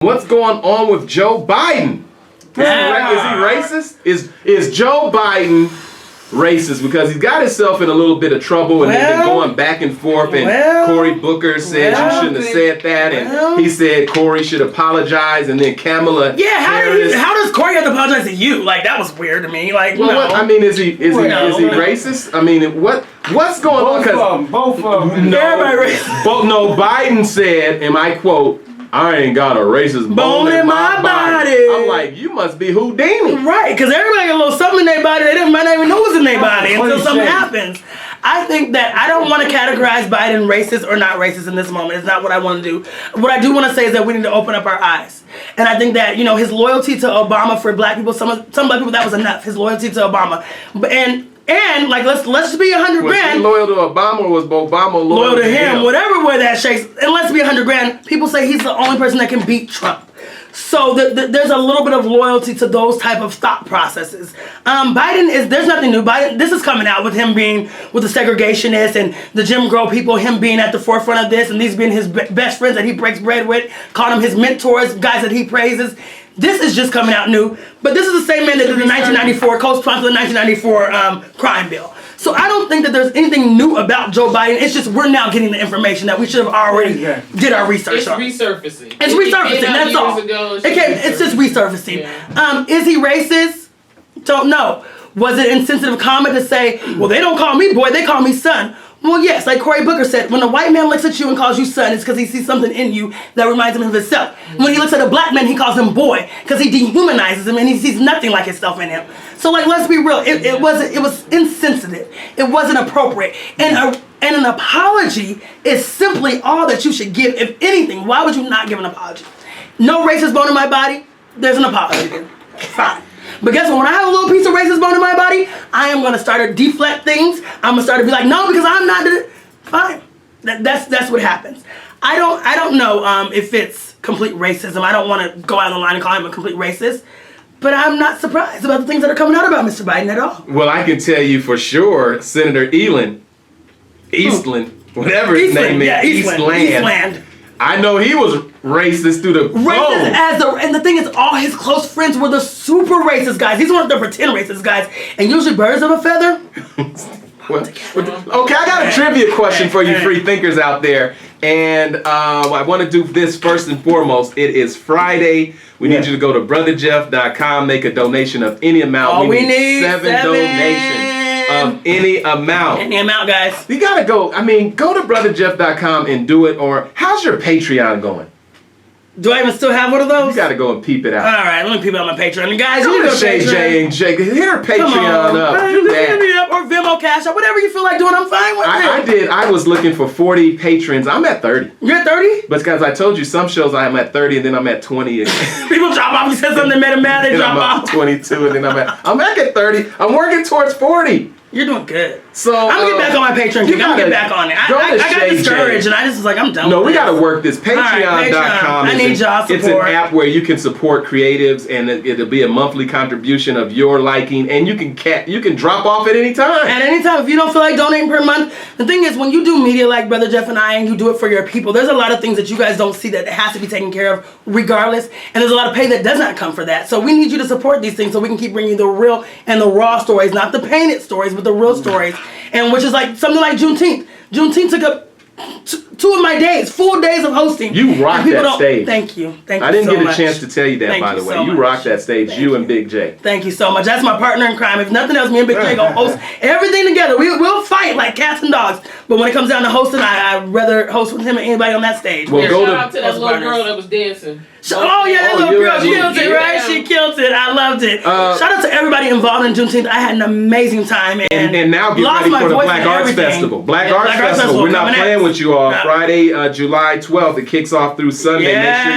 What's going on with Joe Biden? Is he racist? Is Joe Biden racist? Because he's got himself in a little bit of trouble and they've been going back and forth. And Cory Booker said you shouldn't have said that, and he said Cory should apologize, and then Kamala. Yeah, how does Cory have to apologize to you? Like, that was weird to me. Like, well, I mean, is he racist? I mean, what's going on? Because both of them. Everybody racist. No, Biden said, and I quote, "I ain't got a racist bone in my body." I'm like, you must be Houdini. Right, because everybody got a little something in their body they might not even know what's in their body until something happens. I think that I don't want to categorize Biden racist or not racist in this moment. It's not what I want to do. What I do want to say is that we need to open up our eyes. And I think that, his loyalty to Obama for black people, some black people, that was enough. His loyalty to Obama. And like, let's just be 100 grand. Was he loyal to Obama, or was Obama loyal to him? Whatever way that shakes. And let's be 100 grand. People say he's the only person that can beat Trump. So there's a little bit of loyalty to those type of thought processes. Biden there's nothing new. Biden, this is coming out with him being with the segregationists and the Jim Crow people, him being at the forefront of this, and these being his best friends that he breaks bread with, calling him his mentors, guys that he praises. This is just coming out new. But this is the same man that did the 1994, co-sponsored the 1994 crime bill. So I don't think that there's anything new about Joe Biden. It's just we're now getting the information that we should have already did our research on. It's resurfacing. It's resurfacing, that's all. It's just resurfacing. Yeah. Is he racist? Don't know. Was it insensitive comment to say, well, they don't call me boy, they call me son? Well, yes, like Cory Booker said, when a white man looks at you and calls you son, it's because he sees something in you that reminds him of himself. When he looks at a black man, he calls him boy because he dehumanizes him and he sees nothing like himself in him. So, like, let's be real. It was insensitive. It wasn't appropriate. And an apology is simply all that you should give. If anything, why would you not give an apology? No racist bone in my body, there's an apology there. Fine. But guess what? When I have a little piece of racist bone in my body, I am going to start to deflect things. I'm going to start to be like, no, because I'm not. Fine. That's what happens. I don't know if it's complete racism. I don't want to go out on the line and call him a complete racist. But I'm not surprised about the things that are coming out about Mr. Biden at all. Well, I can tell you for sure, Senator Eastland, whatever his name is, Eastland. I know he was racist through the bone. And the thing is, all his close friends were the super racist guys. He's one of the pretend racist guys. And usually birds of a feather. Okay, I got a trivia question for you free thinkers out there. And I want to do this first and foremost. It is Friday. We need you to go to brotherjeff.com, make a donation of any amount. We need 7 donations of any amount. Any amount, guys. You got to go. I mean, go to brotherjeff.com and do it. Or how's your Patreon going? Do I even still have one of those? You got to go and peep it out. All right, let me peep out my Patreon. And guys, go to Shay J and Jake. Hit her Patreon up. Hit me up, or Venmo, Cash App, whatever you feel like doing. I'm fine with it. I was looking for 40 patrons. I'm at 30. You're at 30? But because I told you, some shows I'm at 30 and then I'm at 20. People drop off. You said something that made them mad. They drop off. 22 and then I'm back at 30. I'm working towards 40. You're doing good. So I'm gonna get back on my Patreon. I'm gonna get back on it. I got discouraged and I just was like, I'm done with this. No, we gotta work this. Patreon.com. I need y'all support. It's an app where you can support creatives, and it'll be a monthly contribution of your liking, and you can drop off at any time. At any time, if you don't feel like donating per month. The thing is, when you do media like Brother Jeff and I, and you do it for your people, there's a lot of things that you guys don't see that has to be taken care of regardless, and there's a lot of pay that does not come for that. So we need you to support these things so we can keep bringing you the real and the raw stories, not the painted stories, but the real stories. And which is like something like Juneteenth. Juneteenth took up 2 of my days, full days of hosting. You rocked that stage. Thank you. I didn't get a chance to tell you that, by the way. You rocked that stage, you and Big J. Thank you so much. That's my partner in crime. If nothing else, me and Big J gonna host everything together. We'll fight like cats and dogs. But when it comes down to hosting, I'd rather host with him and anybody on that stage. Well, shout out to that little girl that was dancing. Oh yeah, that little girl killed it, right? She killed it. I loved it. Shout out to everybody involved in Juneteenth. I had an amazing time. And now get ready for the Black Arts Festival. Black Arts Festival. We're not playing with you all. Friday, July 12th. It kicks off through Sunday. Make sure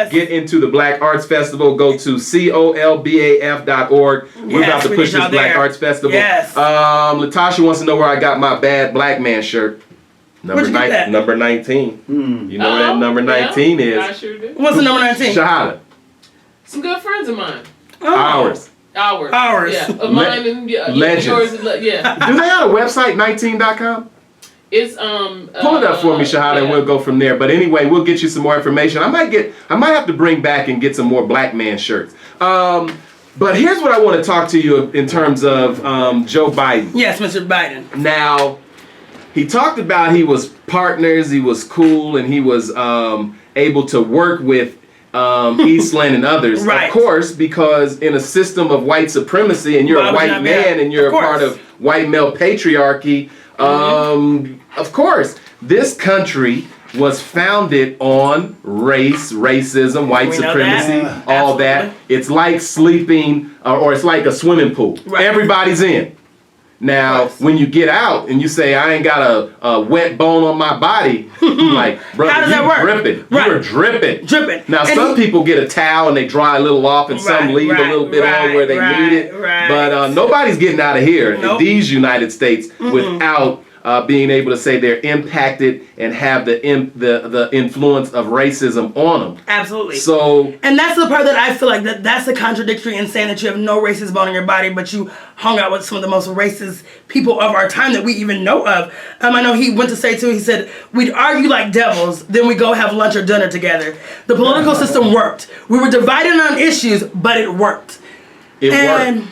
you get into the Black Arts Festival. Go to colbaf.org. We're about to push this Black Arts Festival. Yes. Latasha wants to know where I got my bad black man shirt. Number 19. You know what that number 19 is. I sure do. What's the number 19? Shahada. Some good friends of mine. Ours. Yeah. Of mine and Legends. yours. Yeah. Do they have a website, 19.com? It's Pull it up for me, Shahada, and yeah. we'll go from there. But anyway, we'll get you some more information. I might have to bring back and get some more black man shirts. But here's what I want to talk to you in terms of Joe Biden. Yes, Mr. Biden. Now, he talked about he was partners, he was cool, and he was able to work with Eastland and others. Right. Of course, because in a system of white supremacy, and you're a white man, and you're a part of white male patriarchy, of course, this country was founded on race, racism, white supremacy, all that. It's like sleeping, or it's like a swimming pool. Right. Everybody's in. Now, when you get out and you say, I ain't got a wet bone on my body, I'm like, brother, you dripping. Right. You're dripping. Dripping. Now, some people get a towel and they dry a little off, and some leave a little bit on where they need it. Right. But nobody's getting out of here in these United States without being able to say they're impacted and have the influence of racism on them. Absolutely. So, and that's the part that I feel like that's the contradictory in saying that you have no racist bone in your body, but you hung out with some of the most racist people of our time that we even know of. I know he went to say too, he said, we'd argue like devils, then we go have lunch or dinner together. The political system worked. We were divided on issues, but it worked. It worked.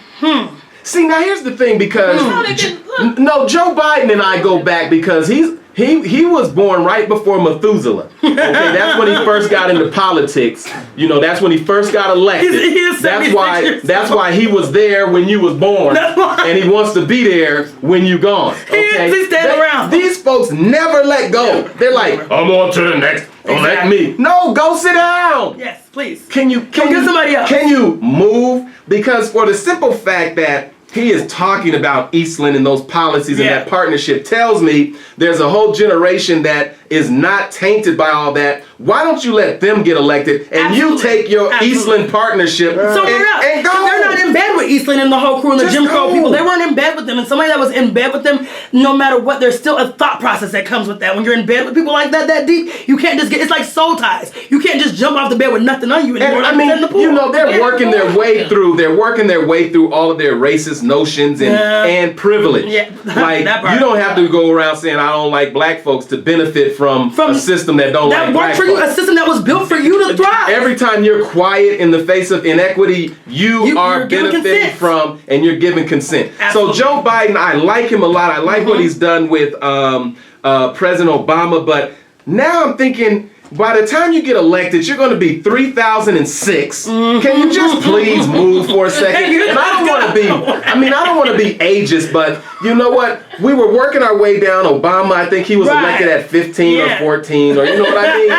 See, now here's the thing, because Joe Biden and I go back because he was born right before Methuselah. Okay, that's when he first got into politics. You know, that's when he first got elected. That's why he was there when you was born, and he wants to be there when you gone. Okay, he's standing around. These folks never let go. They're like, I'm on to the next. Don't let me. No, go sit down. Yes, please. Can you get somebody else? Can you move? Because for the simple fact that he is talking about Eastland and those policies and that partnership tells me there's a whole generation that is not tainted by all that. Why don't you let them get elected and you take your Eastland partnership and go? They're not in bed with Eastland and the whole crew and the Jim Crow people. They weren't in bed with them. And somebody that was in bed with them, no matter what, there's still a thought process that comes with that. When you're in bed with people like that deep, you can't just it's like soul ties. You can't just jump off the bed with nothing on you anymore. And, I mean, you know, they're working their way through. They're working their way through all of their racist notions and privilege. Yeah. Like, you don't have to go around saying I don't like black folks to benefit from a system that don't like black folks. A system that was built for you to thrive. Every time you're quiet in the face of inequity, you are benefiting from, and you're giving consent. Absolutely. So Joe Biden, I like him a lot. I like what he's done with President Obama, but now I'm thinking, by the time you get elected, you're going to be 3006. Can you just please move for a second? And I don't want to be ageist, but you know what? We were working our way down. Obama, I think he was elected at 15 or 14, or you know what I mean?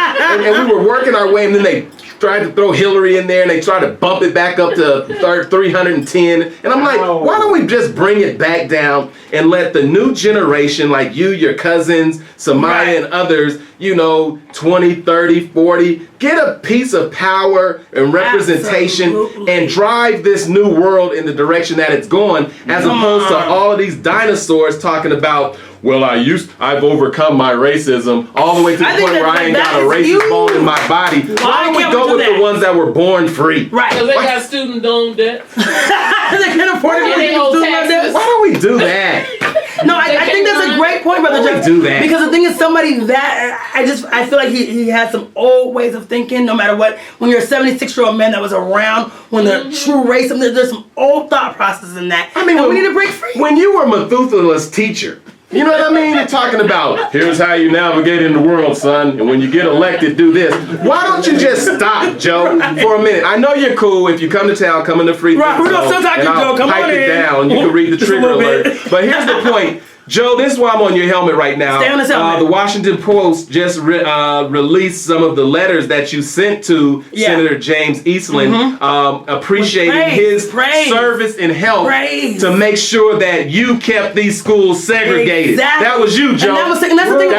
And we were working our way, and then they tried to throw Hillary in there, and they tried to bump it back up to 310. And I'm like, why don't we just bring it back down and let the new generation, like you, your cousins, Samaya, and others, you know, 20, 30, 40, get a piece of power and representation and drive this new world in the direction that it's going, as opposed to all of these dinosaurs talking about, well, I've overcome my racism all the way to the point where I ain't got a racist bone in my body. Why don't we go with the ones that were born free? Right. Because they got student loan debt. They can't afford to pay student loan debt. Why don't we do that? No, I think that's a great point, Brother Jeff. Do that. Because the thing is, somebody that I feel like he has some old ways of thinking. No matter what, when you're a 76-year-old man that was around when the true racism, there's some old thought processes in that. I mean, we need to break free. When you were Methuselah's teacher, you know what I mean? You're talking about, here's how you navigate in the world, son. And when you get elected, do this. Why don't you just stop, Joe, for a minute? I know you're cool. If you come to town, come in the free we're gonna still talk to Joe. Come pipe on it in. down. You can read the trigger alert. But here's the point. Joe, this is why I'm on your helmet right now. Stay on this helmet. The Washington Post just released some of the letters that you sent to Senator James Eastland, appreciating his service and help to make sure that you kept these schools segregated. Exactly. That was you, Joe. And that's the thing.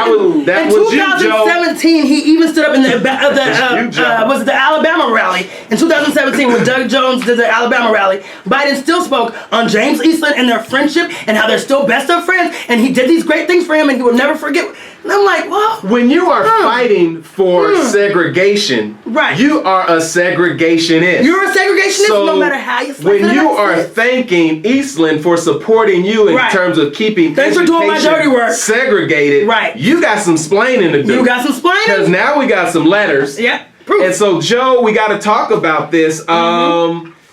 That was you, Joe. In 2017, he even stood up in the Alabama rally. In 2017, 2017 when Doug Jones did the Alabama rally, Biden still spoke on James Eastland and their friendship and how they're still best of friends, and he did these great things for him and he will never forget. And I'm like, well, when you are fighting for segregation, right, you are a segregationist. You're a segregationist so no matter how you when you are thanking Eastland for supporting you in terms of keeping Thanks for doing my dirty work. Segregated, right, you got some splaining to do. You got some splaining. Because now we got some letters. Yeah. Proof. And so, Joe, we got to talk about this.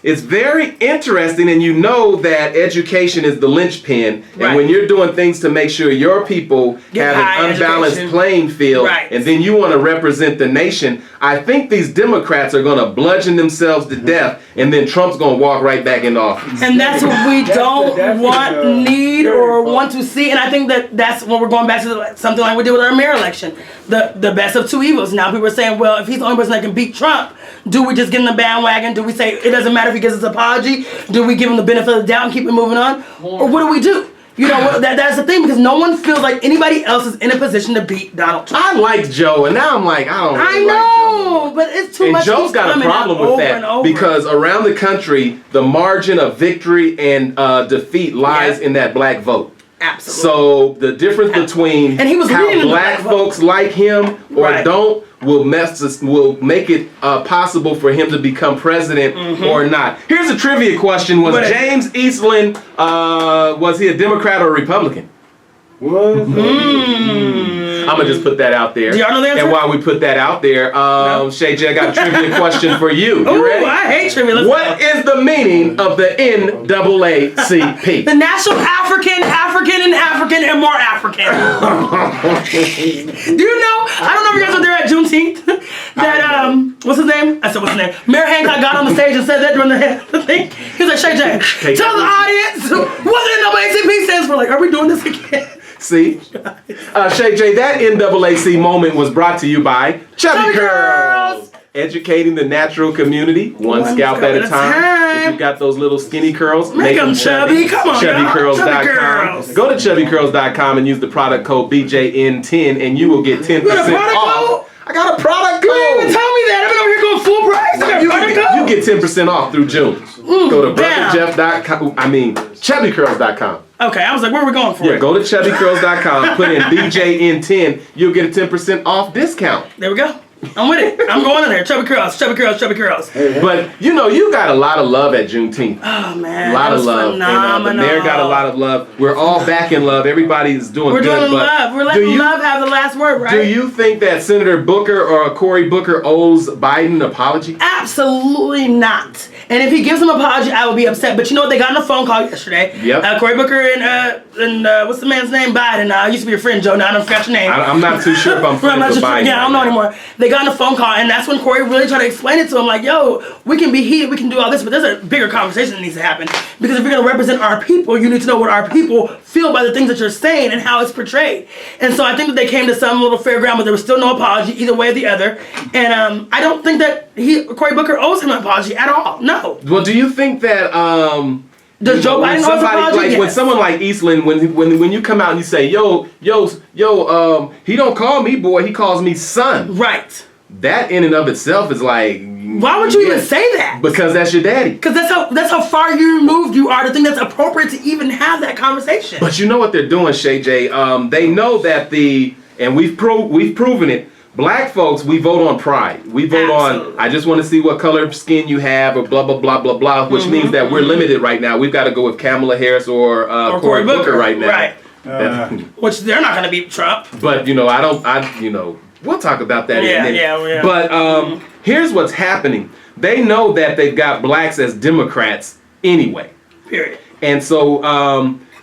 It's very interesting, and you know that education is the linchpin. Right. And when you're doing things to make sure your people have an unbalanced playing field, and then you want to represent the nation, I think these Democrats are going to bludgeon themselves to death, and then Trump's going to walk right back into office. And that's what we don't need or want to see. And I think that's when we're going back to something like we did with our mayor election. The best of two evils. Now people are saying, well, if he's the only person that can beat Trump, do we just get in the bandwagon? Do we say it doesn't matter if he gives us an apology? Do we give him the benefit of the doubt and keep it moving on? Or what do we do? You know, that's the thing, because no one feels like anybody else is in a position to beat Donald Trump. I like Joe, and now I'm like, I don't really know, like Joe. But it's too and much. And Joe's got a problem with that because around the country, the margin of victory and defeat lies in that black vote. Absolutely. So the difference between how black folks like him or don't will make it possible for him to become president or not. Here's a trivia question: was James Eastland was he a Democrat or a Republican? I'm gonna just put that out there. Do y'all know the answer? And while we put that out there, Shay J, I got a trivia question for you. You ready? I hate trivia. What is the meaning of the NAACP? The National African and more African. Do you know? I don't know if you guys were there at Juneteenth. That what's his name? I said what's his name? Mayor Hancock got on the stage and said that during the thing. He was like, Shay J, tell the audience what the NAACP stands for. Like, are we doing this again? See? Shay J, that NAACP moment was brought to you by Chubby Curls. Educating the natural community, one scalp at a time. If you've got those little skinny curls, make them chubby. Come on, ChubbyCurls.com. Go to ChubbyCurls.com and use the product code BJN10 and you will get 10% off. I got a product code. You didn't even tell me that. I've been over here going full price. You get 10% off through June. Go to ChubbyCurls.com. Okay, I was like, where are we going for? Yeah, go to ChubbyCurls.com, put in BJN10, you'll get a 10% off discount. There we go. I'm with it. I'm going in there. Chubby Curls. But, you know, you got a lot of love at Juneteenth. Oh, man. A lot of love. Phenomenal. And the mayor got a lot of love. We're all back in love. Everybody's doing good. We're doing love. We're letting love have the last word, right? Do you think that Senator Booker or Cory Booker owes Biden an apology? Absolutely not. And if he gives him an apology, I will be upset. But you know what? They got on a phone call yesterday. Yep. Cory Booker and what's the man's name? Biden. I used to be your friend, Joe. Now I don't forget your name. I'm not too sure if I'm friends with Biden. Yeah, I don't know anymore. They got on a phone call, and that's when Cory really tried to explain it to him. Like, yo, we can be heated, we can do all this, but there's a bigger conversation that needs to happen. Because if you're going to represent our people, you need to know what our people feel by the things that you're saying and how it's portrayed. And so I think that they came to some little fair ground, but there was still no apology either way or the other. And I don't think that Cory Booker owes him an apology at all. No. Well, do you think that does Joe Biden owe an apology? Like, when someone like Eastland, when you come out and you say, yo, he don't call me boy, he calls me son. Right. That in and of itself is like, why would you even say that? Because that's your daddy. Because that's how far you removed you are to think that's appropriate to even have that conversation. But you know what they're doing, Shay J. They know that and we've proven it. Black folks, we vote on pride. We vote on, I just want to see what color of skin you have, or blah, blah, blah, blah, blah, which means that we're limited right now. We've got to go with Kamala Harris or Cory Booker right now. Right. Which they're not going to beat Trump. But, we'll talk about that in a minute. Yeah. But here's what's happening. They know that they've got blacks as Democrats anyway. Period. And so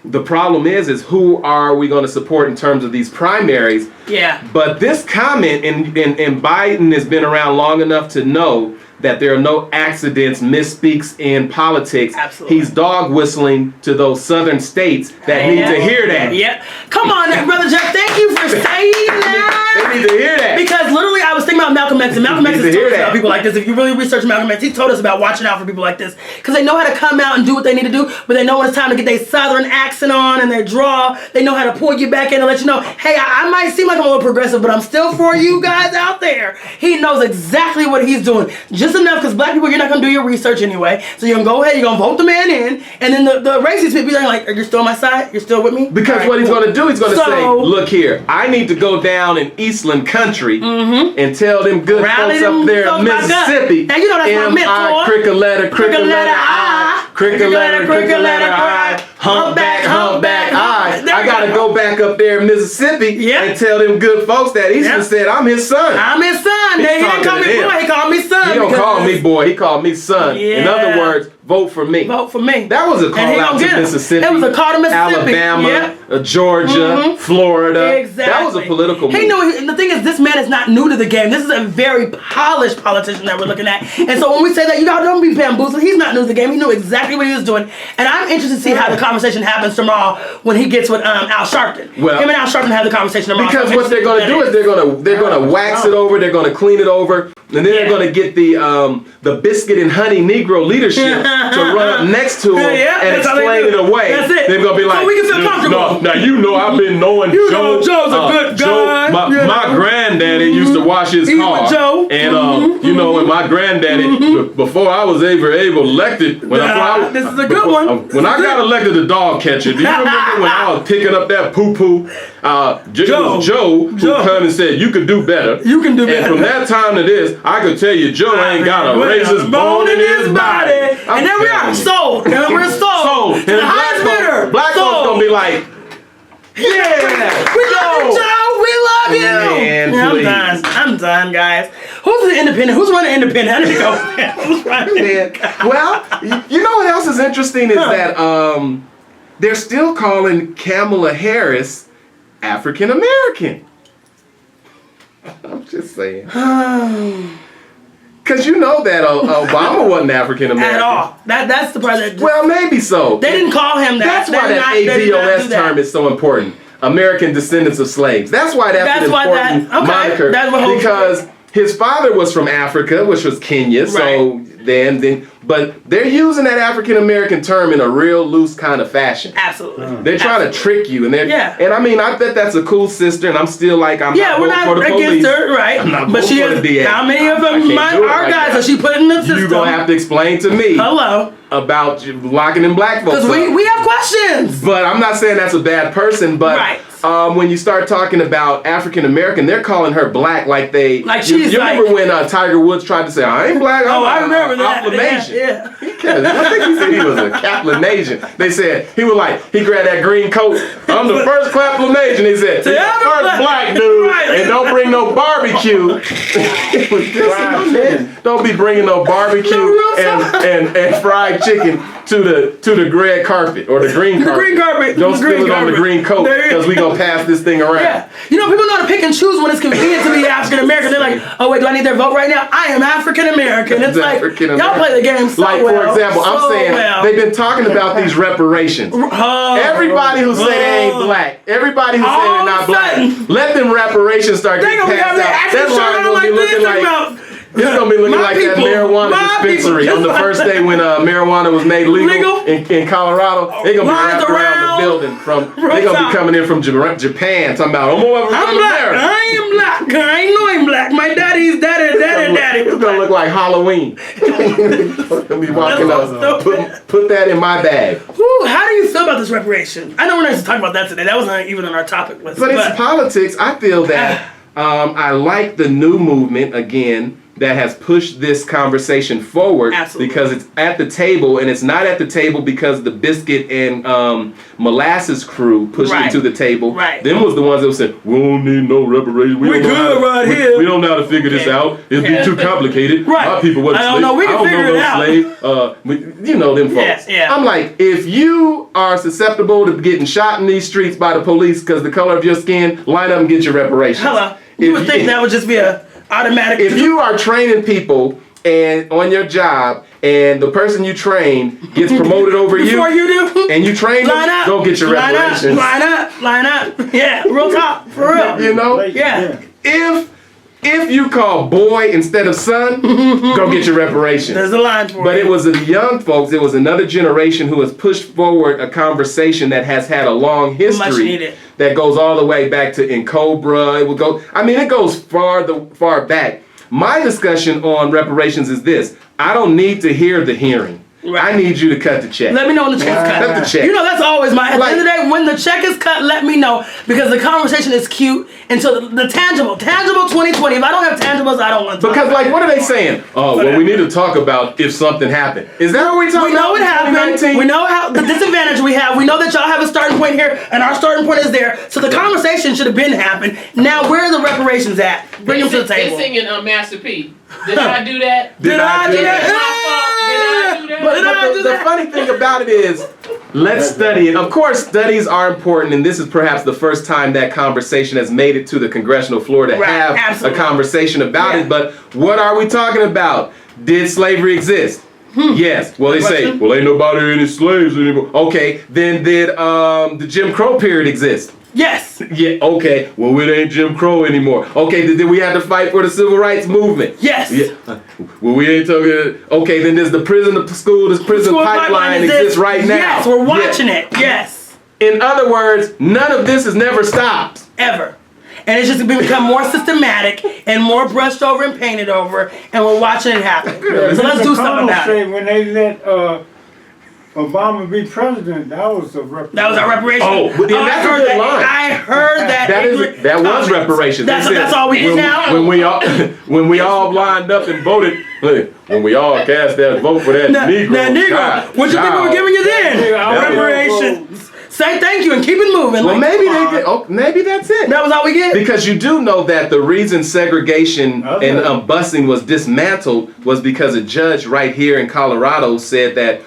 the problem is who are we going to support in terms of these primaries? Yeah. But this comment, and Biden has been around long enough to know that there are no accidents, misspeaks in politics. Absolutely. He's dog whistling to those southern states that need to hear that. Yeah. Come on, Brother Jeff. Thank you for saying that. They need to hear that. Because literally, I was thinking about Malcolm X, and Malcolm X has told us about people like this. If you really research Malcolm X, he told us about watching out for people like this. Because they know how to come out and do what they need to do, but they know when it's time to get their southern accent on and their draw. They know how to pull you back in and let you know, hey, I might seem like I'm a little progressive, but I'm still for you guys out there. He knows exactly what he's doing. Just enough, because black people, you're not going to do your research anyway. So you're going to go ahead, you're going to vote the man in, and then the racist people are like, are you still on my side? You're still with me? Because what he's going to do, he's going to say, look here, I need to go down in Eastland country and tell them good folks up there in Mississippi. And you know that's my mentor. Cricket letter, cricket letter, I. Cricket letter, I. Humpback, I. I got to go back up there in Mississippi and tell them good folks that Eastland said, I'm his son. I'm his son. He didn't call me boy, he called me son. He don't call me boy, he called me son. In other words, vote for me. Vote for me. That was a call out to Mississippi. It was a call to Mississippi. Alabama, Georgia, Florida. Exactly. That was a political move. He knew, and the thing is, this man is not new to the game. This is a very polished politician that we're looking at. And so when we say that, you guys don't be bamboozled. He's not new to the game. He knew exactly what he was doing. And I'm interested to see how the conversation happens tomorrow when he gets with Al Sharpton. Well, him and Al Sharpton have the conversation tomorrow. Because what they're going to do is they're gonna wax it over. They're going to clean it over. And then they're going to get the biscuit and honey Negro leadership to run up next to him and explain it away. That's it. They're going to be like, so we can feel comfortable. Now you know I've been knowing Joe. Joe's a good guy. My granddaddy used to wash his car. Joe. And you know, when my granddaddy, before I was ever elected, this is a good one. When I got elected to dog catcher, do you remember when I was picking up that poo-poo? Joe who come and said, you could do better. You can do better. And from that time to this, I could tell you Joe ain't got a racist bone in his body. And there we are, sold. And we're sold. And the highest bidder. Black folks gonna be like, yeah, we love you, Joe. We love you. Man, I'm done, guys. Who's the independent? Who's running independent? I need to go. Who's running? Well, you know what else is interesting is that they're still calling Kamala Harris African American. I'm just saying. Because you know that Obama wasn't African American. At all. That's the president. Well, maybe so. They didn't call him that. That's why that ADOS term is so important. American descendants of slaves. That's why that's an important moniker. Because his father was from Africa, which was Kenya. Right. So but they're using that African American term in a real loose kind of fashion. Absolutely. They're trying to trick you, and and I mean, I bet that's a cool sister, and I'm still like, I'm not voting for the police. Her, right? I'm not but voting for the DA. How many of them are guys that she put in the system? You're gonna have to explain to me. About locking in black folks. Because we have questions. But I'm not saying that's a bad person, but when you start talking about African American, they're calling her black like they. Like she's you remember when Tiger Woods tried to say, I ain't black, I remember that. Yeah. I think he said he was a Kaplanasian. They said, he grabbed that green coat. I'm the first Kaplanasian. He said, the first black dude, and don't bring no barbecue. Don't be bringing no barbecue and fried chicken to the red carpet or the green carpet. The green carpet. Don't spill it on the green coat because we gonna pass this thing around. Yeah. You know, people know how to pick and choose when it's convenient to be African American. They're like, oh wait, do I need their vote right now? I am African American. It's like y'all play the game so well. Like for example, I'm saying they've been talking about these reparations. Everybody who say they ain't black, everybody who say they're not black, let them reparations start getting passed out. That's why gonna be looking like. It's gonna be looking like that marijuana dispensary on the first day when marijuana was made legal in Colorado. They're gonna be wrapped around the building they're gonna be coming in from Japan talking about I'm black. I am black. I ain't know I'm black. My daddy's daddy. It's gonna look like Halloween. Gonna be walking up. Put that in my bag. Ooh, how do you feel about this reparation? I know we're not just talking about that today. That wasn't even on our topic list. But it's politics. I feel that I like the new movement again that has pushed this conversation forward. Absolutely. Because it's at the table, and it's not at the table because the biscuit and molasses crew pushed it to the table. Right. Them was the ones that said, we don't need no reparations. We good right here. We don't know how to figure this out. It'd be too complicated. Right. My people wasn't slaves. I don't know. We can figure it out. You know them folks. Yeah. I'm like, if you are susceptible to getting shot in these streets by the police because the color of your skin, line up and get your reparations. Hello. You would think that would just be a automatic. If you are training people and on your job and the person you train gets promoted over before you do, and you train them, go get your reparations. Line up. Yeah, real talk, for real. You know? Yeah. if you call boy instead of son, go get your reparations. There's a line for it. But it was the young folks, it was another generation who has pushed forward a conversation that has had a long history that goes all the way back to in Cobra. It goes far back. My discussion on reparations is this. I don't need to hear the hearing. Right. I need you to cut the check. Let me know when the check's cut. Cut the check. You know, that's always at the end of the day, when the check is cut, let me know. Because the conversation is cute. And so the tangible 2020, if I don't have tangibles, I don't want to talk Because, about what are they saying? Oh, well, we need to talk about if something happened. Is that what we're talking about? We know what happened. We know how the disadvantage we have. We know that y'all have a starting point here, and our starting point is there. So the conversation should have been happened. Now, where are the reparations at? Bring them to the table. They singing Master P. Did I do that? Did I do that? But the funny thing about it is, let's study it. Of course, studies are important, and this is perhaps the first time that conversation has made it to the congressional floor to have a conversation about it. But what are we talking about? Did slavery exist? Yes. Well, they say, well, ain't nobody any slaves anymore. Okay, then did the Jim Crow period exist? Yes. Yeah, okay. Well, it ain't Jim Crow anymore. Okay, then we had to fight for the civil rights movement. Yes. Yeah. Well, we ain't talking. Okay, then there's the prison pipeline exists right now. Yes, we're watching it. Yes. In other words, none of this has never stopped. Ever. And it's just become more systematic and more brushed over and painted over, and we're watching it happen. So let's do something about it. When they let Obama be president, that was a reparation. That was our reparation. Oh, but then that's a good line. I heard that. That was reparations. That's all we get now. When we all lined up and voted, when we all cast that vote for that Negro. That Negro. What you think we were giving you then? Reparations. Say thank you and keep it moving. Well, maybe they did. Oh, maybe that's it. That was all we get. Because you do know that the reason segregation and busing was dismantled was because a judge right here in Colorado said that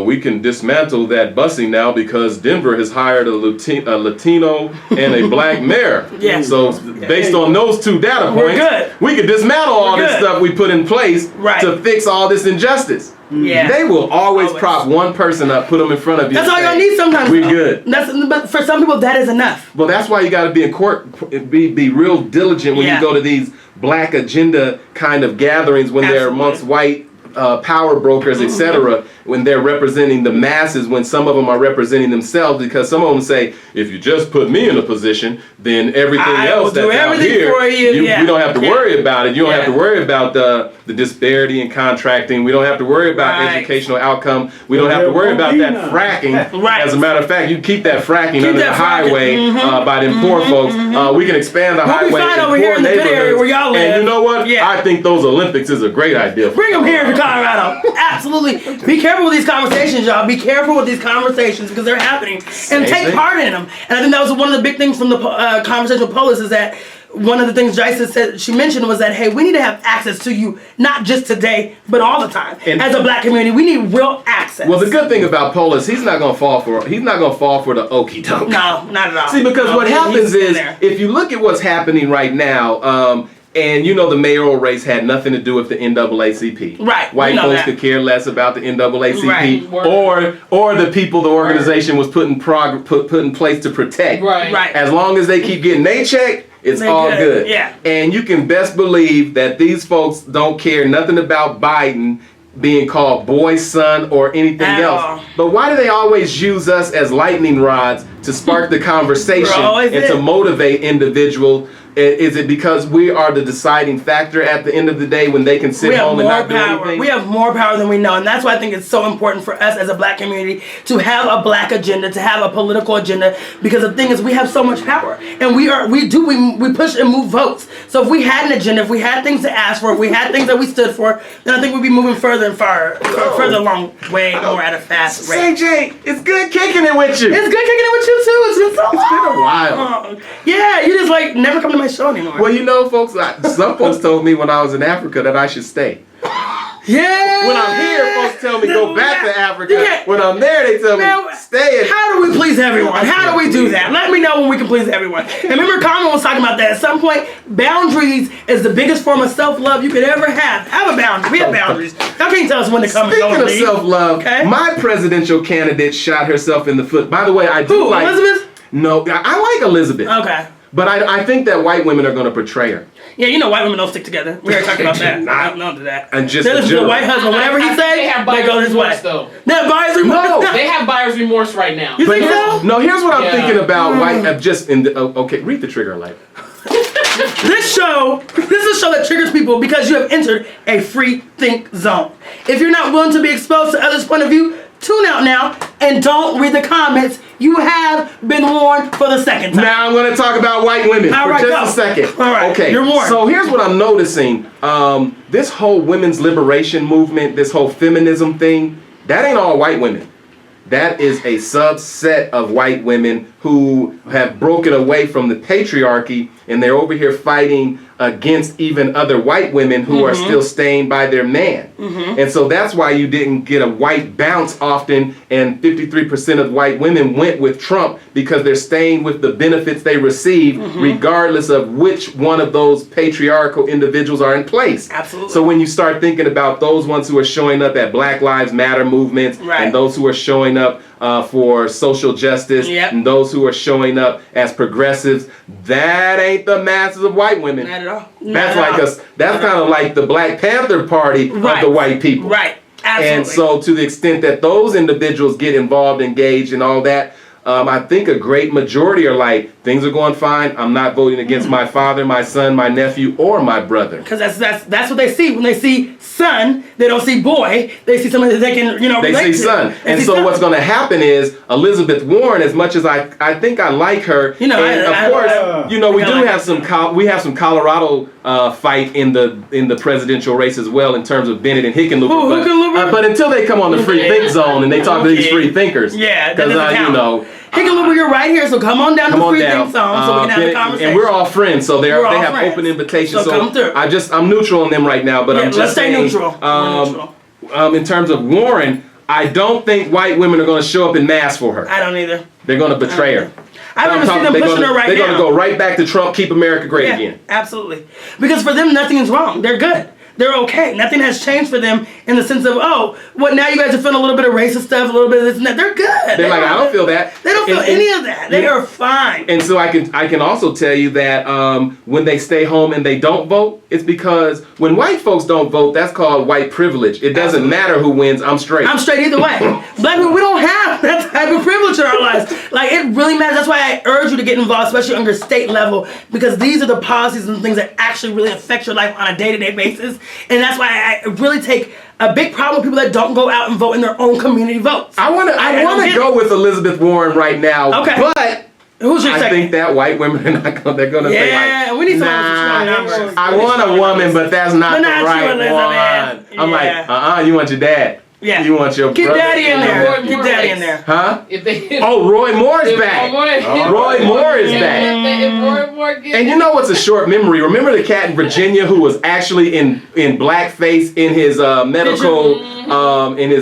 we can dismantle that busing now because Denver has hired a Latino and a black mayor. Yeah. So based on those two data points, we can dismantle all this stuff we put in place to fix all this injustice. Yeah. They will always prop one person up, put them in front of you. That's all y'all need sometimes. We're good. But for some people, that is enough. Well, that's why you got to be in court, be real diligent when you go to these black agenda kind of gatherings when they're amongst white power brokers, etc., when they're representing the masses, when some of them are representing themselves, because some of them say, if you just put me in a position, then everything else that's out here, we don't have to worry about it. You don't have to worry about the disparity in contracting. We don't have to worry about educational outcome. We don't have to worry about that fracking. As a matter of fact, you keep that fracking under the highway by them poor folks. We can expand the highway in poor neighborhoods. Where y'all live. And you know what? I think those Olympics is a great idea. Bring them here to Colorado. Absolutely. Be careful with these conversations, y'all. Be careful with these conversations because they're happening. And take part in them. And I think that was one of the big things from the conversation with Polis is that one of the things Jaisa she mentioned was that, hey, we need to have access to you, not just today, but all the time. And as a black community, we need real access. Well, the good thing about Polis, he's not gonna fall for the okie doke. No, not at all. See, because what happens is, if you look at what's happening right now, and you know the mayoral race had nothing to do with the NAACP. Right. White folks could care less about the NAACP or the people the organization was put in place to protect. Right. As long as they keep getting their check, it's all good. Yeah. And you can best believe that these folks don't care nothing about Biden being called boy, son, or anything else. But why do they always use us as lightning rods to spark the conversation and to motivate individuals? Is it because we are the deciding factor at the end of the day when they can sit home and not do anything? We have more power than we know, and that's why I think it's so important for us as a black community to have a black agenda, to have a political agenda, because the thing is we have so much power, and we push and move votes. So if we had an agenda, if we had things to ask for, if we had things that we stood for, then I think we'd be moving further along way more at a fast rate. CJ, it's good kicking it with you. It's good kicking it with you too. It's been so long. It's been a while. Yeah, you just never come to my show anymore. Well, you know, folks, some folks told me when I was in Africa that I should stay. Yeah. When I'm here, folks tell me go back to Africa. Yeah. When I'm there, they tell me stay. How do we please everyone? How do we do that? Let me know when we can please everyone. And remember, Carmen was talking about that. At some point, boundaries is the biggest form of self-love you could ever have. Have a boundary. We have boundaries. Y'all can't tell us when to come and go. Speaking of self-love, my presidential candidate shot herself in the foot. By the way, I do like Elizabeth? No, I like Elizabeth. Okay. But I think that white women are going to betray her. Yeah, you know white women don't stick together. We already talked about that. Not. I don't know to that. And just they listen to the white husband. Whatever he I think say, they have they go buyer's his way. remorse, though. They have buyer's remorse. No. They have buyer's remorse right now. You think so? No, here's what I'm Yeah. thinking about white. Just in the, okay, read the trigger alert. This is a show that triggers people because you have entered a free think zone. If you're not willing to be exposed to others' point of view, tune out now and don't read the comments. You have been warned for the second time. Now I'm going to talk about white women All for right, just go. a second. All right, okay. you're warned. So here's what I'm noticing. This whole women's liberation movement, this whole feminism thing, that ain't all white women. That is a subset of white women who have broken away from the patriarchy, and they're over here fighting against even other white women who are still staying by their man. And so that's why you didn't get a white bounce often, and 53% of white women went with Trump because they're staying with the benefits they receive regardless of which one of those patriarchal individuals are in place. Absolutely. So when you start thinking about those ones who are showing up at Black Lives Matter movements, Right. and those who are showing up for social justice, Yep. and those who are showing up as progressives, that ain't the masses of white women. Not at all. That's Not at like all. us. That's kind of like the Black Panther Party Right. of the white people. Right. Absolutely. And so to the extent that those individuals get involved, engaged, and all that, I think a great majority are like, things are going fine. I'm not voting against my father, my son, my nephew, or my brother. Because that's what they see. When they see son, they don't see boy. They see somebody that they can, They relate see to. son. They And see so son. what's going to happen is Elizabeth Warren, as much as I think I like her, and of course, we do have some Colorado fight in the presidential race as well in terms of Bennett and Hickenlooper. Hickenlooper? But until they come on the free think zone and they talk to these free thinkers, Yeah, that because doesn't count. Hickenlooper, you're right here, so come on down to the free think zone so we can have a conversation. And we're all friends, so they We're all have friends. open invitations. So come through. I'm neutral on them right now, but I'm just let's stay saying, neutral. We're neutral. in terms of Warren, I don't think white women are going to show up in mass for her. I don't either. They're going to betray her. I don't even see them pushing her right now. They're going to go right back to Trump, keep America great again. Absolutely. Because for them, nothing is wrong. They're good. They're okay. Nothing has changed for them in the sense of, now you guys are feeling a little bit of racist stuff, a little bit of this and that. They're good. They're like, I don't feel that. They don't feel any of that. They are fine. And so I can also tell you that when they stay home and they don't vote, it's because when white folks don't vote, that's called white privilege. It doesn't matter who wins. I'm straight. I'm straight either way. Black people, we don't have that type of privilege in our lives. Like, it really matters. That's why I urge you to get involved, especially on your state level, because these are the policies and things that actually really affect your life on a day-to-day basis. And that's why I really take a big problem with people that don't go out and vote in their own community votes. I want to go with Elizabeth Warren right now. Okay. But who's your I second? think that white women are not going. They're going to say like, we need someone with strong numbers. I want a woman, but that's not the But not right you, Elizabeth. one. I'm like, you want your dad. Yeah. You want your Keep brother. daddy in there. Roy Keep Moore daddy race. in there. Huh? If Roy Moore's if back. Roy Moore is back. If Roy Moore gets And you know what's a short memory? Remember the cat in Virginia who was actually in blackface in his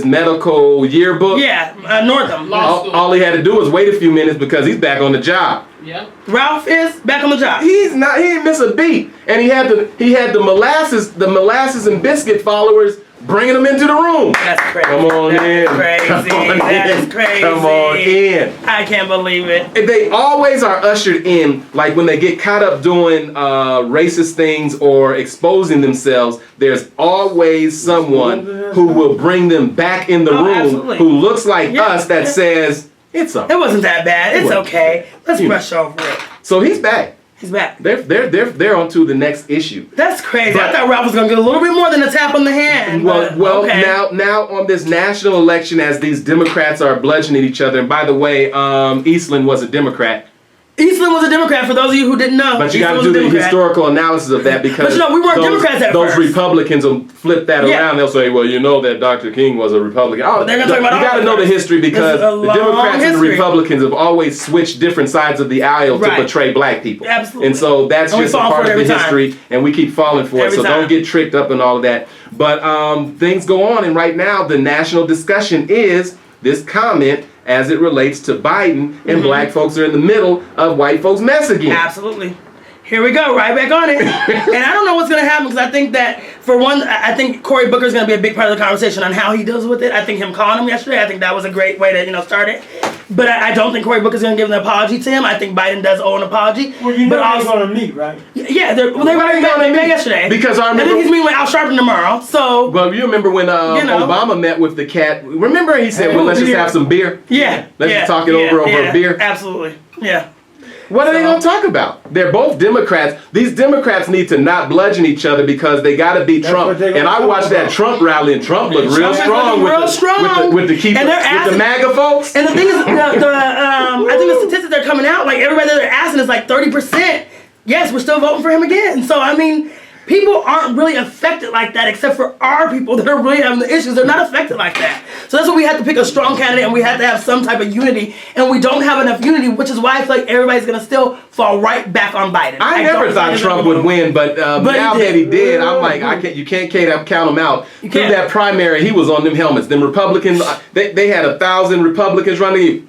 medical yearbook? Yeah, Northam. All he had to do was wait a few minutes because he's back on the job. Yep. Ralph is back on the job. He didn't miss a beat. And he had the molasses and biscuit followers bringing him into the room. That's crazy. Come on in. Crazy. That is crazy. Come on in. I can't believe it. And they always are ushered in, like when they get caught up doing racist things or exposing themselves, there's always someone who will bring them back in the room Absolutely. who looks like us that says, it's It wasn't that bad. It's okay. Let's brush over it. So he's back. He's back. They're on to the next issue. That's crazy. But- I thought Ralph was gonna get a little bit more than a tap on the hand. Well, okay. now on this national election, as these Democrats are bludgeoning each other, and by the way, Eastland was a Democrat. Eastland was a Democrat, for those of you who didn't know. But you got to Eastland do was a the Democrat. historical analysis of that because But we weren't Democrats at those first. Republicans will flip that Yeah. around. They'll say, well, you know that Dr. King was a Republican. Oh, they're gonna talk about you got to all know of the that. history because This is a the long Democrats and the history. Republicans have always switched different sides of the aisle Right. to portray black people. Absolutely. And so that's And we just a fall part for of it the every time. history, and we keep falling for it. Every So time. don't get tricked up and all of that. But things go on, and right now the national discussion is this comment as it relates to Biden, and black folks are in the middle of white folks' mess again. Absolutely. Here we go, right back on it. And I don't know what's going to happen because I think that, for one, I think Cory Booker is going to be a big part of the conversation on how he deals with it. I think him calling him yesterday, I think that was a great way to start it. But I don't think Cory Booker's going to give an apology to him. I think Biden does owe an apology. Well, you know but they're going to meet, right? Yeah, they met yesterday. Because I think remember he's meeting with Al Sharpton tomorrow. So. Well, you remember when Obama met with the cat? Remember he said, "Well, let's just have some beer." Yeah. Let's just talk it over a beer. Absolutely. Yeah. What are they going to talk about? They're both Democrats. These Democrats need to not bludgeon each other because they got to beat Trump. And I watched that Trump rally, and Trump looked real strong with the MAGA folks. And the thing is, I think the statistics that are coming out, like everybody that they're asking is like 30%. Yes, we're still voting for him again. So I mean, people aren't really affected like that, except for our people that are really having the issues. They're not affected like that. So that's why we have to pick a strong candidate, and we have to have some type of unity. And we don't have enough unity, which is why I feel like everybody's gonna still fall right back on Biden. I never thought Trump would win, but now that he did, I'm like, you can't count him out. Through that primary, he was on them helmets. Them Republicans, they had 1,000 Republicans running.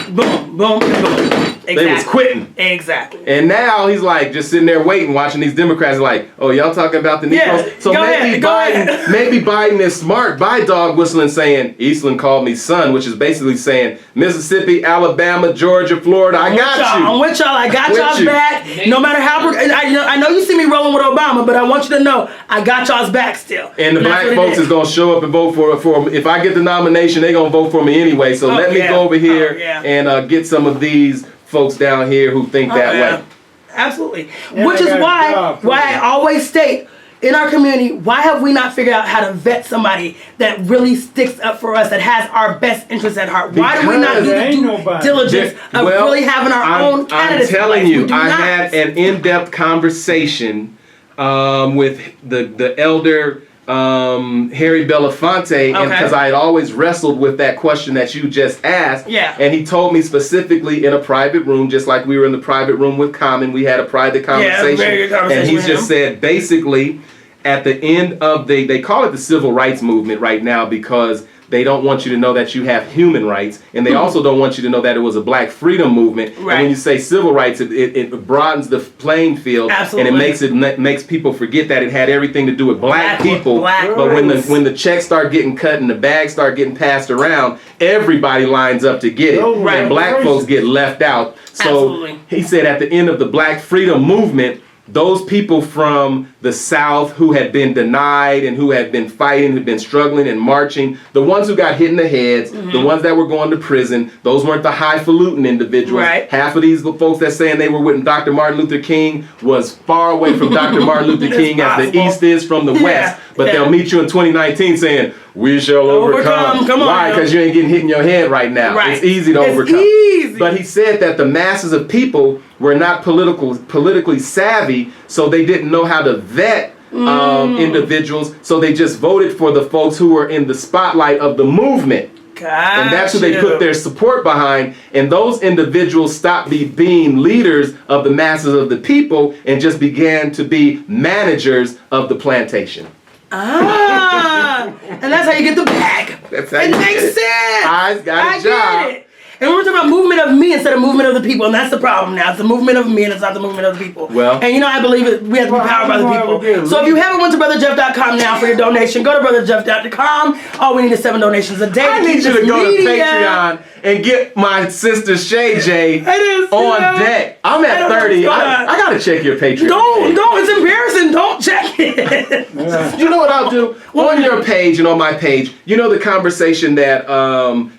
Boom, boom, boom. Exactly. They was quitting. Exactly. And now he's like just sitting there waiting, watching these Democrats like, oh, y'all talking about the Negroes? Yeah, so maybe Biden is smart by dog whistling saying, Eastland called me son, which is basically saying Mississippi, Alabama, Georgia, Florida, I got you. I'm with y'all. I got y'all's back. No matter how, I know you see me rolling with Obama, but I want you to know I got y'all's back still. And the black folks is going to show up and vote for him. If I get the nomination, they're going to vote for me anyway. So let me go over here and get some of these folks down here who think that way. Absolutely. Which is why I always state in our community, why have we not figured out how to vet somebody that really sticks up for us, that has our best interests at heart? Why do we not do the due diligence of really having our own candidates? I'm telling you, I had an in-depth conversation with the elder Harry Belafonte, and because I had always wrestled with that question that you just asked, and he told me specifically in a private room, just like we were in the private room with Common, we had a private conversation, very good conversation, and he just said basically at the end of they call it the civil rights movement right now because they don't want you to know that you have human rights, and they also don't want you to know that it was a black freedom movement. And when you say civil rights, it broadens the playing field, and it makes people forget that it had everything to do with black people. But when the checks start getting cut and the bags start getting passed around, everybody lines up to get it, and black folks get left out. So he said at the end of the black freedom movement, those people from the South who had been denied and who had been fighting, who'd been struggling and marching, the ones who got hit in the heads, the ones that were going to prison, those weren't the highfalutin individuals. Half of these folks that saying they were with Dr. Martin Luther King was far away from Dr. Martin Luther King as the East is from the West. But they'll meet you in 2019 saying, we shall overcome. Come on. Why? Because you ain't getting hit in your head right now. It's easy to overcome. Easy. But he said that the masses of people were not politically savvy, so they didn't know how to vet individuals, so they just voted for the folks who were in the spotlight of the movement. And that's who they put their support behind, and those individuals stopped being leaders of the masses of the people and just began to be managers of the plantation. And that's how you get the bag. It makes sense. I got a job. Get it. And we're talking about movement of me instead of movement of the people, and that's the problem now. It's the movement of me and it's not the movement of the people. Well, and you know, I believe it. We have to be powered by the people. So if you haven't went to brotherjeff.com now for your donation, go to brotherjeff.com. All we need is 7 donations a day. I need you to go to Patreon and get my sister Shay J on deck. I'm at 30. I gotta check your Patreon. Don't. It's embarrassing. Don't check it. You know what I'll do? On your page and on my page, you know the conversation that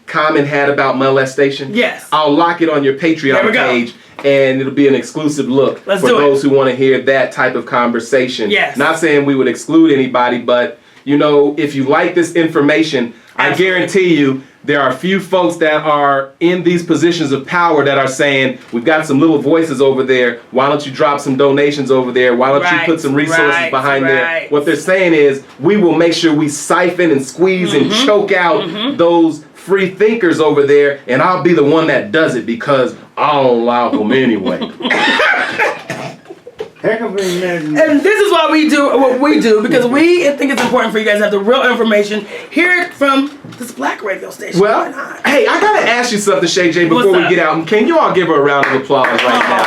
Common had about molestation? Yes. I'll lock it on your Patreon page, and it'll be an exclusive look for those who want to hear that type of conversation. Yes. Not saying we would exclude anybody, but you know, if you like this information, I guarantee you there are a few folks that are in these positions of power that are saying, we've got some little voices over there. Why don't you drop some donations over there? Why don't you put some resources behind there? What they're saying is, we will make sure we siphon and squeeze and choke out those free thinkers over there, and I'll be the one that does it because I don't allow them anyway. And this is why we do what we do, because we think it's important for you guys to have the real information. Hear it from this black radio station. Well, hey, I gotta ask you something, Shay J, before we get out. Can you all give her a round of applause right now?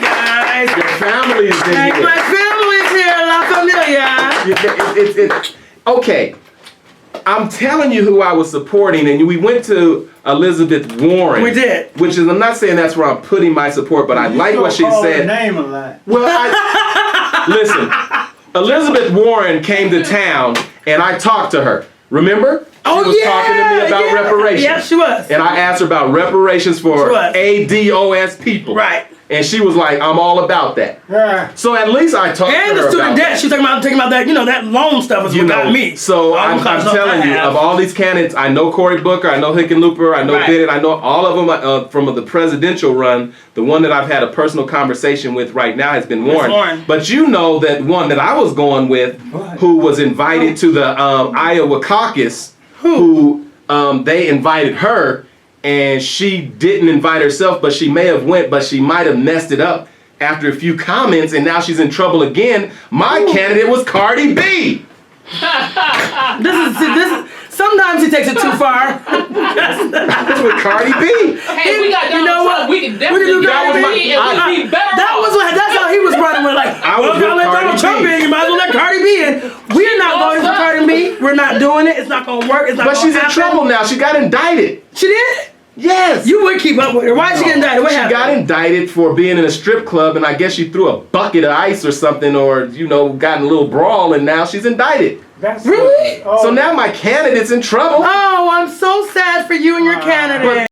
Thanks, guys. Your family is in here. My family is here, La Familia. Okay. I'm telling you who I was supporting, and we went to Elizabeth Warren. We did. Which is, I'm not saying that's where I'm putting my support, but I like what she call her said. name a lot. Well, listen, Elizabeth Warren came to town, and I talked to her. Remember? She was talking to me about reparations. Yeah, she was. And I asked her about reparations for ADOS people. Right. And she was like, I'm all about that. Yeah. So at least I talked to her And the student about debt. She's talking about that, that loan stuff is what got me. So I'm telling you, of all these candidates, I know Cory Booker, I know Hickenlooper, I know Bennett, I know all of them from the presidential run. The one that I've had a personal conversation with right now has been Warren. But you know that one that I was going with, who was invited to the Iowa caucus, who they invited her, and she didn't invite herself, but she may have went, but she might have messed it up after a few comments, and now she's in trouble again. My candidate was Cardi B. This is sometimes he takes it too far. That's with Cardi B. Hey, we got Donald Trump. We can definitely That was my- That's how he was running with I was with let Cardi Donald Trump B. in, you might as well let Cardi B in. We're not voting for Cardi B. We're not doing it. It's not gonna work. It's not But gonna she's in happen. trouble now. She got indicted. She did? Yes. You would keep up with her. Why did she get indicted? What She happened? got indicted for being in a strip club, and I guess she threw a bucket of ice or something, or got in a little brawl, and now she's indicted. That's Really? Oh. So now my candidate's in trouble. Oh, I'm so sad for you and your candidate.